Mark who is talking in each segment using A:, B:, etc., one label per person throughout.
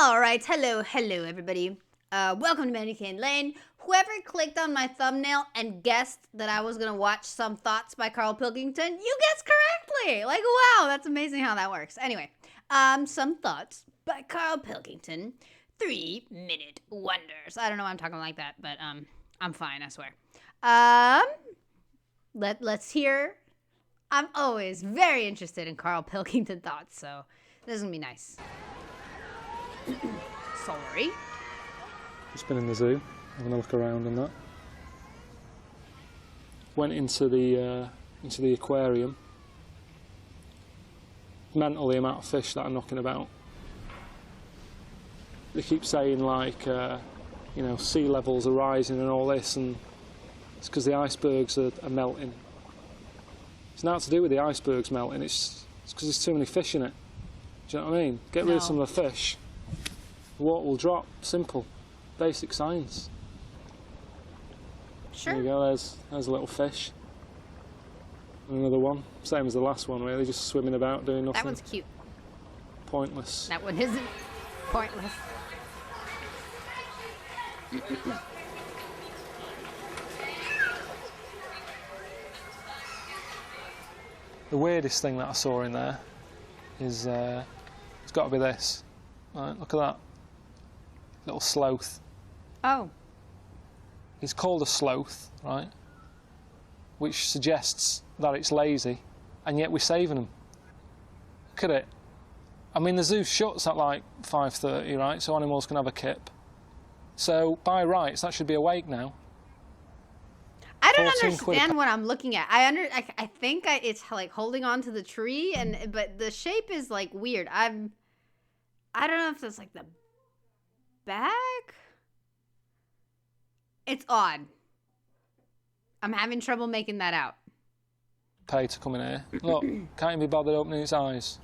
A: Alright, hello everybody. Welcome to Mandy Lane. Whoever clicked on my thumbnail and guessed that I was gonna watch Some Thoughts by KARL Pilkington, you guessed correctly! Like, wow, that's amazing how that works. Anyway, Some Thoughts by KARL Pilkington, 3-minute wonders. I don't know why I'm talking like that, but, I'm fine, I swear. Let's hear. I'm always very interested in KARL Pilkington thoughts, so this is gonna be nice. Sorry.
B: Just been in the zoo, having a look around and that. Went into the aquarium. Mental the amount of fish that are knocking about. They keep saying like, you know, sea levels are rising and all this, and it's because the icebergs are melting. It's not to do with the icebergs melting. It's because there's too many fish in it. Do you know what I mean? Get rid of some of the fish. The water will drop. Simple. Basic science.
A: Sure.
B: There you go, there's a little fish. And another one. Same as the last one, really, just swimming about, doing nothing.
A: That one's cute.
B: Pointless.
A: That one isn't pointless.
B: The weirdest thing that I saw in there is, it's got to be this. Right, look at that. Little sloth.
A: Oh.
B: It's called a sloth, right? Which suggests that it's lazy, and yet we're saving them. Look at it. I mean, the zoo shuts at like 5:30, right? So animals can have a kip. So by rights, that should be awake now.
A: I don't understand what I'm looking at. I think it's like holding on to the tree, but the shape is like weird. I don't know if it's like the back. It's odd. I'm having trouble making that out.
B: Pay to come in here. Look, can't even be bothered opening its eyes.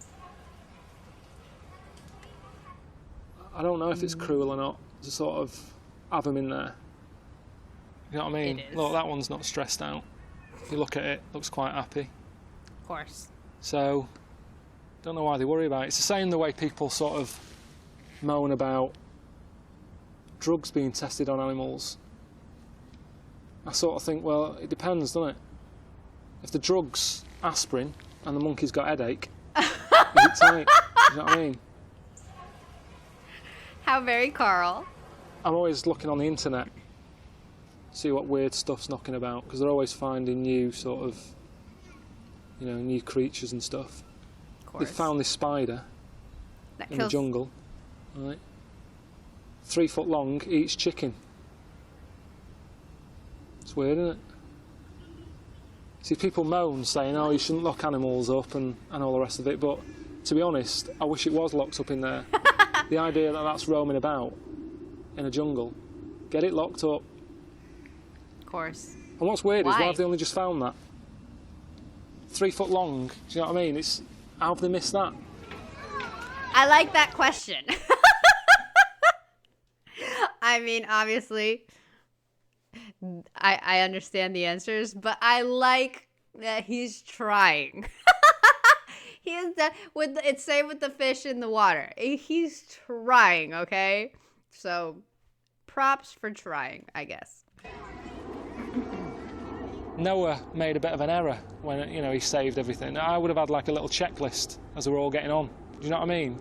B: I don't know if it's cruel or not to sort of have them in there. You know what I mean? Look, that one's not stressed out. If you look at it, looks quite happy.
A: Of course.
B: So, don't know why they worry about it. It's the same the way people sort of moan about drugs being tested on animals. I sort of think, well, it depends, doesn't it? If the drug's aspirin and the monkey's got a headache, is it tight? You know what I mean?
A: How very KARL.
B: I'm always looking on the internet, see what weird stuff's knocking about, because they're always finding new sort of, you know, new creatures and stuff.
A: Of course.
B: They found this spider in the jungle, right? 3 foot long, eats chicken. It's weird, isn't it? See, people moan saying, oh, you shouldn't lock animals up and all the rest of it, but to be honest, I wish it was locked up in there. The idea that that's roaming about in a jungle, get it locked up.
A: Of course.
B: And what's weird is, why have they only just found that? 3 foot long, do you know what I mean? How have they missed that?
A: I like that question. I mean, obviously, I understand the answers, but I like that he's trying. He is that it's same with the fish in the water. He's trying, okay? So, props for trying, I guess.
B: Noah made a bit of an error when, you know, he saved everything. I would have had like a little checklist as they were all getting on. Do you know what I mean?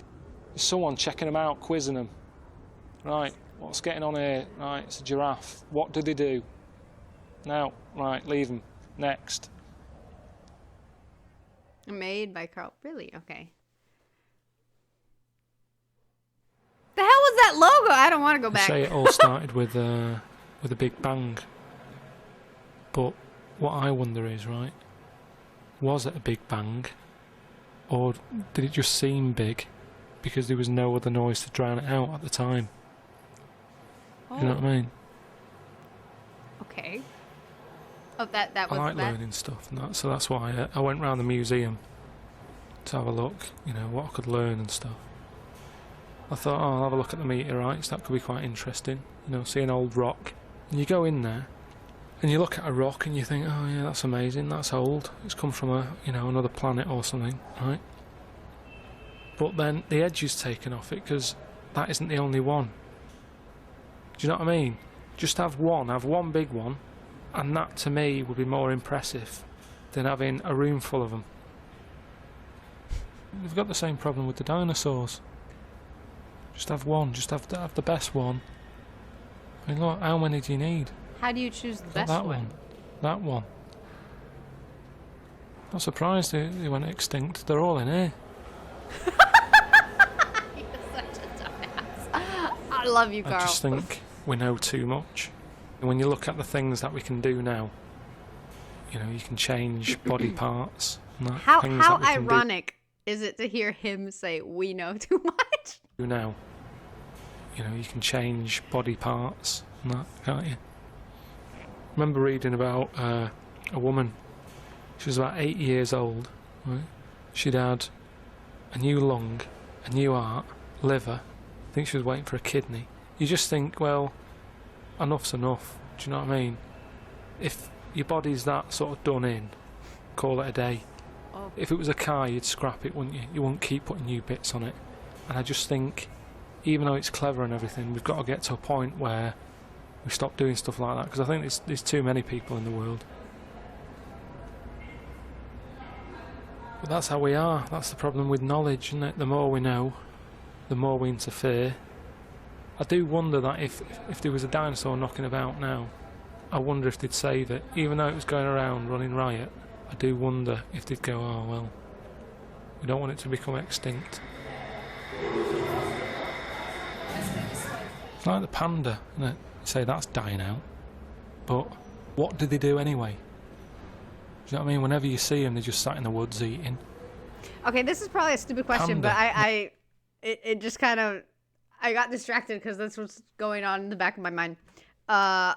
B: There's someone checking them out, quizzing them. Right, what's getting on here? Right, it's a giraffe. What do they do? Now, right, leave them. Next.
A: Made by KARL. Really? Okay. The hell was that logo? I don't want to go back.
B: They say it all started with a big bang. But what I wonder is, right, was it a big bang? Or did it just seem big because there was no other noise to drown it out at the time? Oh. You know what I mean?
A: Okay. Oh, that was
B: I like learning stuff, and that, so that's why I went round the museum to have a look, you know, what I could learn and stuff. I thought, oh, I'll have a look at the meteorites, that could be quite interesting, you know, see an old rock. And you go in there, and you look at a rock and you think, oh yeah, that's amazing, that's old, it's come from a, you know, another planet or something, right? But then the edge is taken off it because that isn't the only one. Do you know what I mean? Just have one big one, and that to me would be more impressive than having a room full of them. We've got the same problem with the dinosaurs. Just have one, just have the best one. I mean, look, how many do you need?
A: How do you choose the best
B: that
A: one?
B: That one. Not surprised they went extinct. They're all in here.
A: You're such a dumbass. I love you, Carl.
B: I just think we know too much. And when you look at the things that we can do now, you know, you can change body parts. And that,
A: how ironic is it to hear him say, "We know too much"?
B: Now, you know, you can change body parts and that, can't you? I remember reading about a woman. She was about 8 years old. Right? She'd had a new lung, a new heart, liver. I think she was waiting for a kidney. You just think, well, enough's enough. Do you know what I mean? If your body's that sort of done in, call it a day.
A: Oh.
B: If it was a car, you'd scrap it, wouldn't you? You wouldn't keep putting new bits on it. And I just think, even though it's clever and everything, we've got to get to a point where we stop doing stuff like that, because I think there's too many people in the world. But that's how we are. That's the problem with knowledge, isn't it? The more we know, the more we interfere. I do wonder that if there was a dinosaur knocking about now, I wonder if they'd save it. Even though it was going around running riot, I do wonder if they'd go, oh well, we don't want it to become extinct. It's like the panda, isn't it? You say that's dying out, but what do they do anyway? Do you know what I mean? Whenever you see them, they're just sat in the woods eating.
A: Okay, this is probably a stupid question,
B: Panda.
A: but it just kind of, I got distracted because that's what's going on in the back of my mind. Are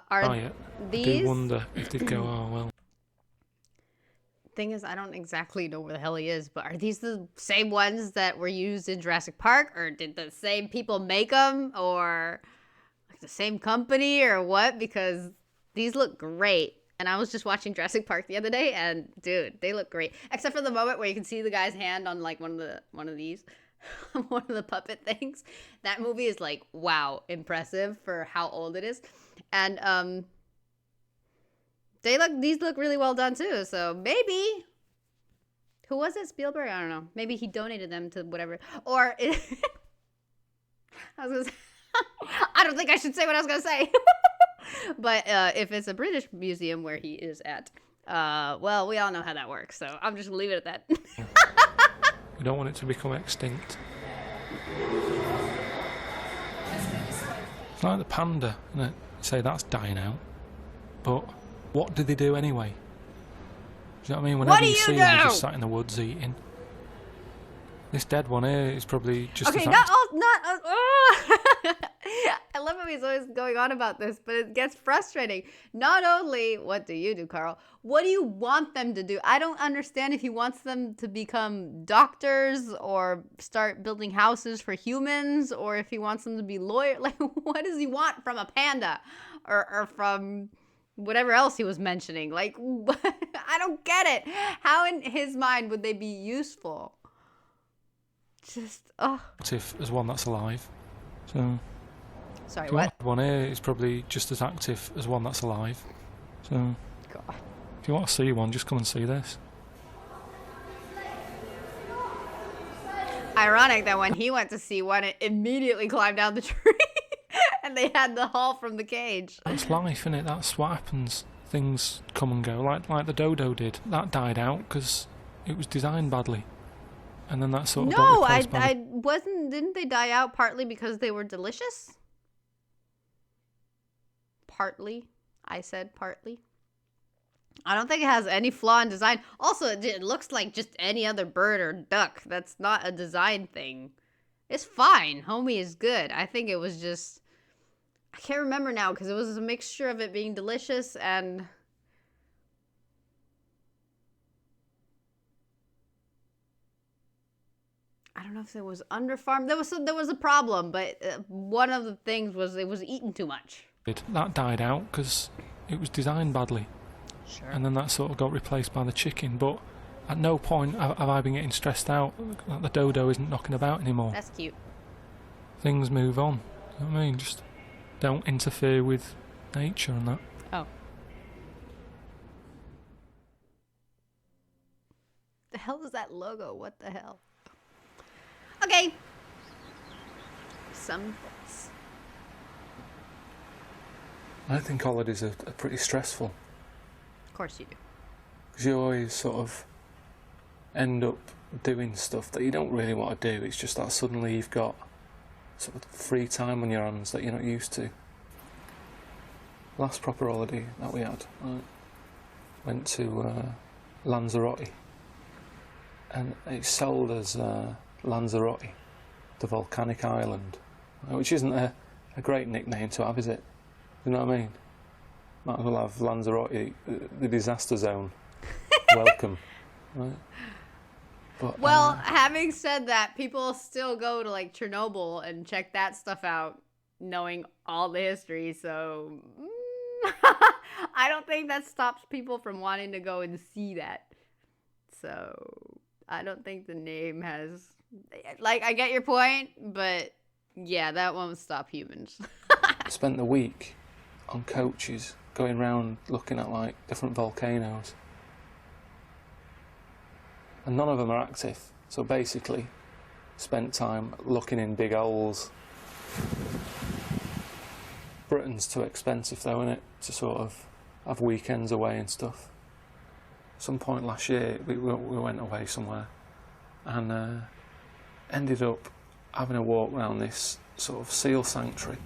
A: these?
B: I do wonder if they'd go, oh well.
A: Thing is, I don't exactly know where the hell he is, but are these the same ones that were used in Jurassic Park, or did the same people make them, or like the same company, or what? Because these look great. And I was just watching Jurassic Park the other day, and dude, they look great. Except for the moment where you can see the guy's hand on like one of these, one of the puppet things. That movie is like, wow, impressive for how old it is. And these look really well done too. So maybe, who was it? Spielberg? I don't know. Maybe he donated them to whatever. Or I was gonna say, I don't think I should say what I was gonna say. But if it's a British museum where he is at, well, we all know how that works. So I'm just gonna leave it at that.
B: We don't want it to become extinct. It's like the panda, isn't it? You say that's dying out, but what do they do anyway? Do you know what I mean? Whenever you see them, they're just sat in the woods eating. This dead one here is probably just
A: okay. I love how he's always going on about this, but it gets frustrating. Not only what do you do, Carl? What do you want them to do? I don't understand if he wants them to become doctors or start building houses for humans, or if he wants them to be lawyers. Like, what does he want from a panda, or from whatever else he was mentioning? Like, I don't get it. How in his mind would they be useful? Just,
B: active as one that's alive. So
A: sorry, what?
B: One here is probably just as active as one that's alive. So
A: God.
B: If you want to see one, just come and see this.
A: Ironic that when he went to see one, it immediately climbed down the tree. And they had the haul from the cage.
B: That's life, isn't it? That's what happens. Things come and go, like the dodo did. That died out because it was designed badly. And then that sort of
A: didn't they die out partly because they were delicious? Partly. I said partly. I don't think it has any flaw in design. Also, it looks like just any other bird or duck. That's not a design thing. It's fine. Homie is good. I think it was just, I can't remember now because it was a mixture of it being delicious and I don't know if it was underfarmed. There was a problem, but one of the things was it was eaten too much.
B: That died out because it was designed badly.
A: Sure.
B: And then that sort of got replaced by the chicken. But at no point have I been getting stressed out that the dodo isn't knocking about anymore.
A: That's cute.
B: things move on. You know what I mean? Just don't interfere with nature and that.
A: Oh. The hell is that logo? What the hell? Okay. Some thoughts.
B: I think holidays are pretty stressful.
A: Of course you do.
B: Because you always sort of end up doing stuff that you don't really want to do. It's just that suddenly you've got sort of free time on your hands that you're not used to. Last proper holiday that we had, went to Lanzarote, and it's sold as Lanzarote, the volcanic island, which isn't a great nickname to have, is it? You know what I mean? Might as well have Lanzarote, the disaster zone. Welcome. Right? But,
A: well, having said that, people still go to like Chernobyl and check that stuff out, knowing all the history, so I don't think that stops people from wanting to go and see that. So I don't think the name has, like, I get your point, but yeah, that won't stop humans.
B: Spent the week on coaches going around looking at like different volcanoes, and none of them are active, so basically spent time looking in big holes. Britain's too expensive though, isn't it, to sort of have weekends away and stuff. Some point last year we went away somewhere and ended up having a walk around this sort of seal sanctuary.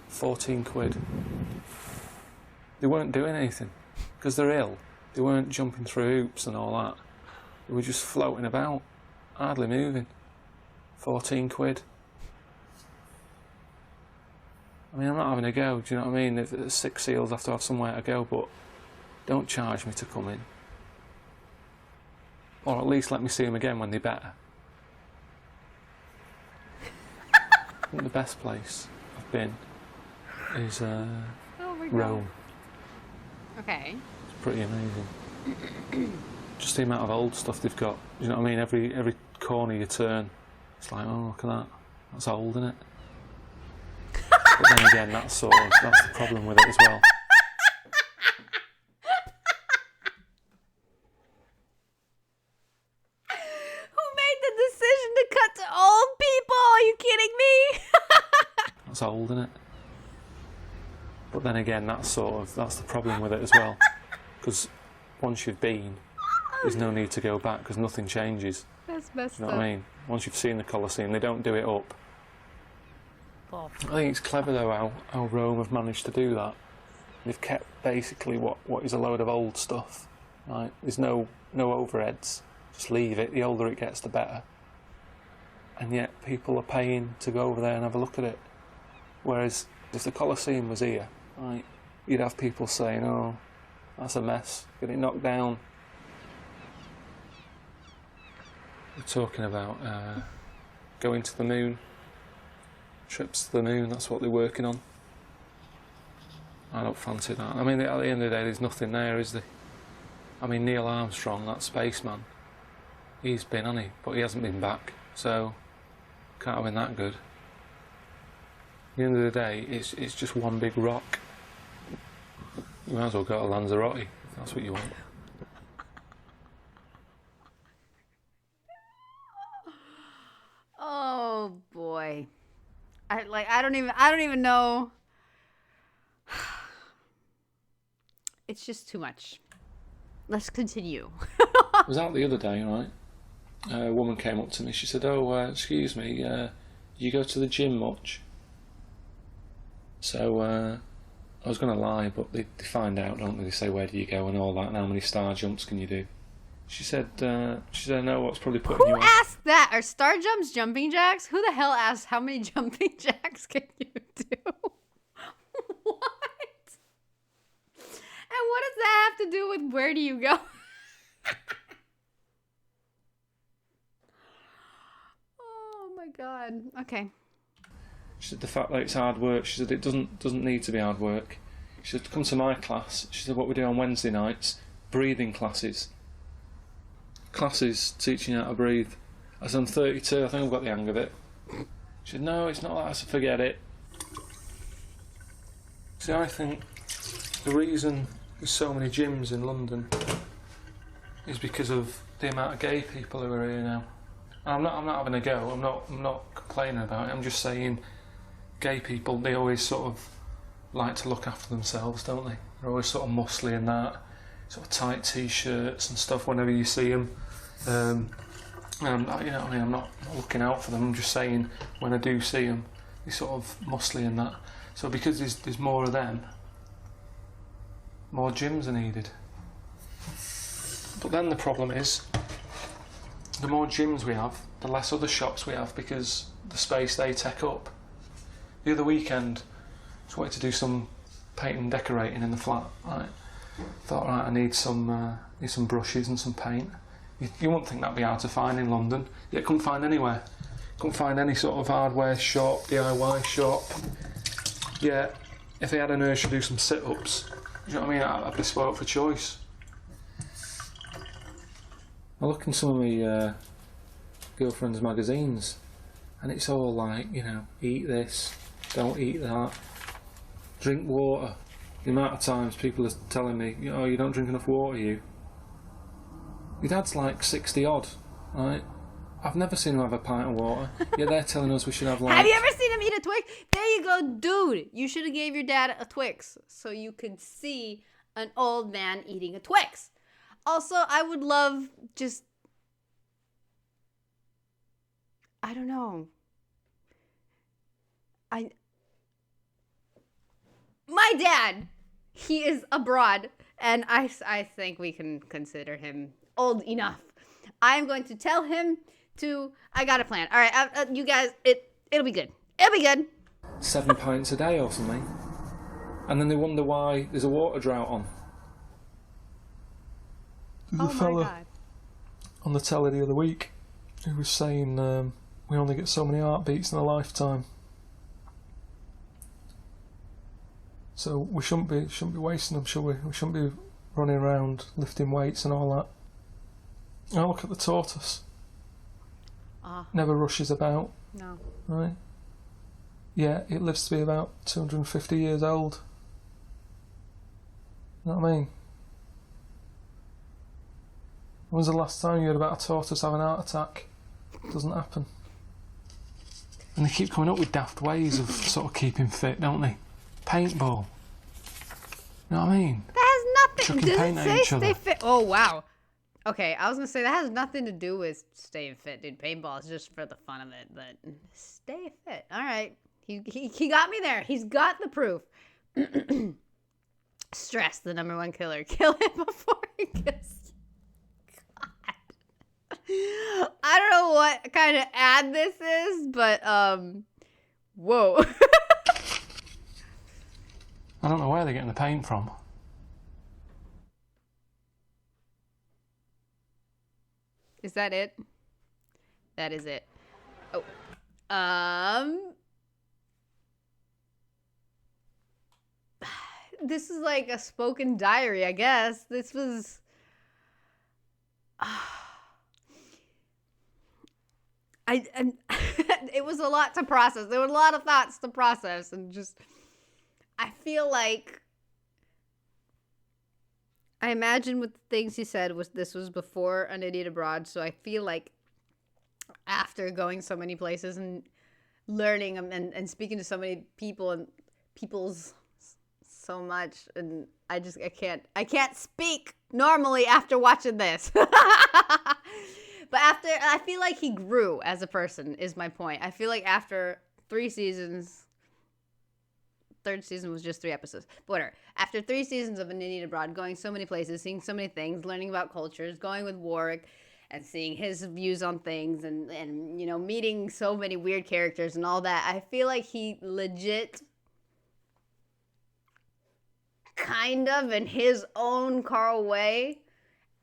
B: 14 quid. They weren't doing anything because they're ill. They weren't jumping through hoops and all that. They were just floating about, hardly moving. 14 quid. I mean, I'm not having a go, do you know what I mean? If there's 6 seals, I have to have somewhere to go, but don't charge me to come in. Or at least let me see them again when they're better. I think the best place I've been is Rome.
A: Okay.
B: It's pretty amazing. Just the amount of old stuff they've got. You know what I mean? Every corner you turn, it's like, oh, look at that. That's old, isn't it? But then again, that's the problem with it as well.
A: Who made the decision to cut to old people? Are you kidding me?
B: That's old, isn't it? But then again, that's the problem with it as well. Because once you've been, there's no need to go back because nothing changes.
A: That's messed
B: You know what I mean? Once you've seen the Colosseum, they don't do it up.
A: Oh.
B: I think it's clever though how Rome have managed to do that. They've kept basically what is a load of old stuff. Right? There's no overheads. Just leave it. The older it gets, the better. And yet people are paying to go over there and have a look at it. Whereas if the Colosseum was here, right, you'd have people saying, "Oh, that's a mess. Get it knocked down." We're talking about going to the moon. Trips to the moon, that's what they're working on. I don't fancy that. I mean, at the end of the day, there's nothing there, is there? I mean, Neil Armstrong, that spaceman, he's been, hasn't he? But he hasn't been back, so can't have been that good. At the end of the day, it's just one big rock. You might as well go to Lanzarote, if that's what you want.
A: Oh boy. I don't even know. It's just too much. Let's continue.
B: I was out the other day, right? A woman came up to me. She said, "Oh, excuse me, you go to the gym much?" So I was going to lie, but they find out, don't they? They say, "Where do you go?" and all that, and how many star jumps can you do? She said, "No, what's probably putting you off?"
A: Who asked that? Are star jumps jumping jacks? Who the hell asked how many jumping jacks can you do? What? And what does that have to do with where do you go? Oh my god. Okay.
B: She said the fact that it's hard work. She said it doesn't need to be hard work. She said come to my class. She said what we do on Wednesday nights, breathing classes. Classes teaching you how to breathe. I said I'm 32. I think I've got the hang of it. She said, no, it's not that. I said, forget it. See, I think the reason there's so many gyms in London is because of the amount of gay people who are here now. And I'm not having a go. I'm not complaining about it. I'm just saying, gay people, they always sort of like to look after themselves, don't they? They're always sort of muscly and that, sort of tight t-shirts and stuff whenever you see them. And you know what I mean, I'm not looking out for them. I'm just saying, when I do see them, they're sort of muscly and that. So because there's more of them, more gyms are needed. But then the problem is, the more gyms we have, the less other shops we have, because the space they take up. The other weekend, I just wanted to do some painting and decorating in the flat. Right, thought, right, I need some brushes and some paint. You wouldn't think that'd be hard to find in London. Yet couldn't find anywhere. Couldn't find any sort of hardware shop, DIY shop. Yeah, if I had an urge to do some sit-ups, you know what I mean, I'd be spoilt for choice. I look in some of my girlfriend's magazines, and it's all like, you know, eat this, don't eat that, drink water. The amount of times people are telling me, oh, you don't drink enough water, you. Your dad's like 60 odd, right? I've never seen him have a pint of water. Yet they're telling us we should have like...
A: Have you ever seen him eat a Twix? There you go, dude. You should have gave your dad a Twix so you could see an old man eating a Twix. Also, I would love just... I don't know. My dad, he is abroad, and I think we can consider him old enough. I'm going to tell him to... I got a plan. All right, you guys, it'll be good. It'll be good.
B: 7 pints a day or something. And then they wonder why there's a water drought on. There's a fella on the telly the other week who was saying we only get so many heartbeats in a lifetime. So we shouldn't be wasting them, should we? We shouldn't be running around lifting weights and all that. Now look at the tortoise. Never rushes about.
A: No.
B: Right? Yeah, it lives to be about 250 years old. You know what I mean? When was the last time you heard about a tortoise having a heart attack? It doesn't happen. And they keep coming up with daft ways of sort of keeping fit, don't they? Paintball. You know what I mean?
A: That has nothing...
B: Chucking paint at each other.
A: Stay fit? Oh, wow. Okay, I was going to say, that has nothing to do with staying fit, dude. Paintball is just for the fun of it, but stay fit. All right. He got me there. He's got the proof. Stress, the #1 killer. Kill him before he gets... God. I don't know what kind of ad this is, but, whoa.
B: I don't know where they're getting the paint from.
A: Is that it? That is it. Oh. This is like a spoken diary, I guess. This was... it was a lot to process. There were a lot of thoughts to process, and just... I feel like... I imagine with the things he said this was before An Idiot Abroad, so I feel like after going so many places and learning and speaking to so many people and people's so much, and I can't speak normally after watching this. But I feel like he grew as a person, is my point. I feel like after 3 seasons... Third season was just 3 episodes. But whatever. After 3 seasons of An Idiot Abroad, going so many places, seeing so many things, learning about cultures, going with Warwick and seeing his views on things and you know, meeting so many weird characters and all that, I feel like he legit kind of in his own Carl way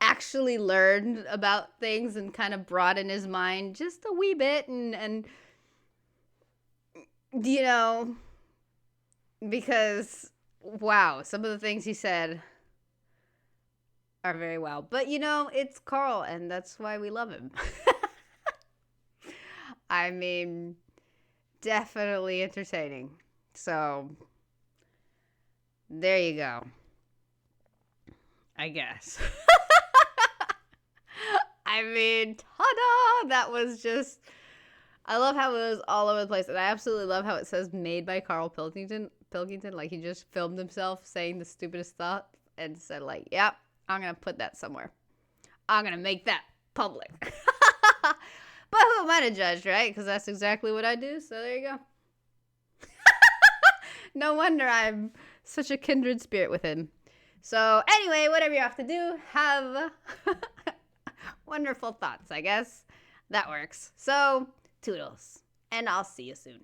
A: actually learned about things and kind of broadened his mind just a wee bit and you know... Because, wow, some of the things he said are very wow. But, you know, it's Carl, and that's why we love him. I mean, definitely entertaining. So, there you go. I guess. I mean, ta-da! That was just... I love how it was all over the place. And I absolutely love how it says made by KARL Pilkington. Like, he just filmed himself saying the stupidest stuff and said, like, yep, I'm going to put that somewhere. I'm going to make that public. But who am I to judge, right? Because that's exactly what I do. So there you go. No wonder I'm such a kindred spirit with him. So anyway, whatever you have to do, have wonderful thoughts, I guess. That works. So, toodles. And I'll see you soon.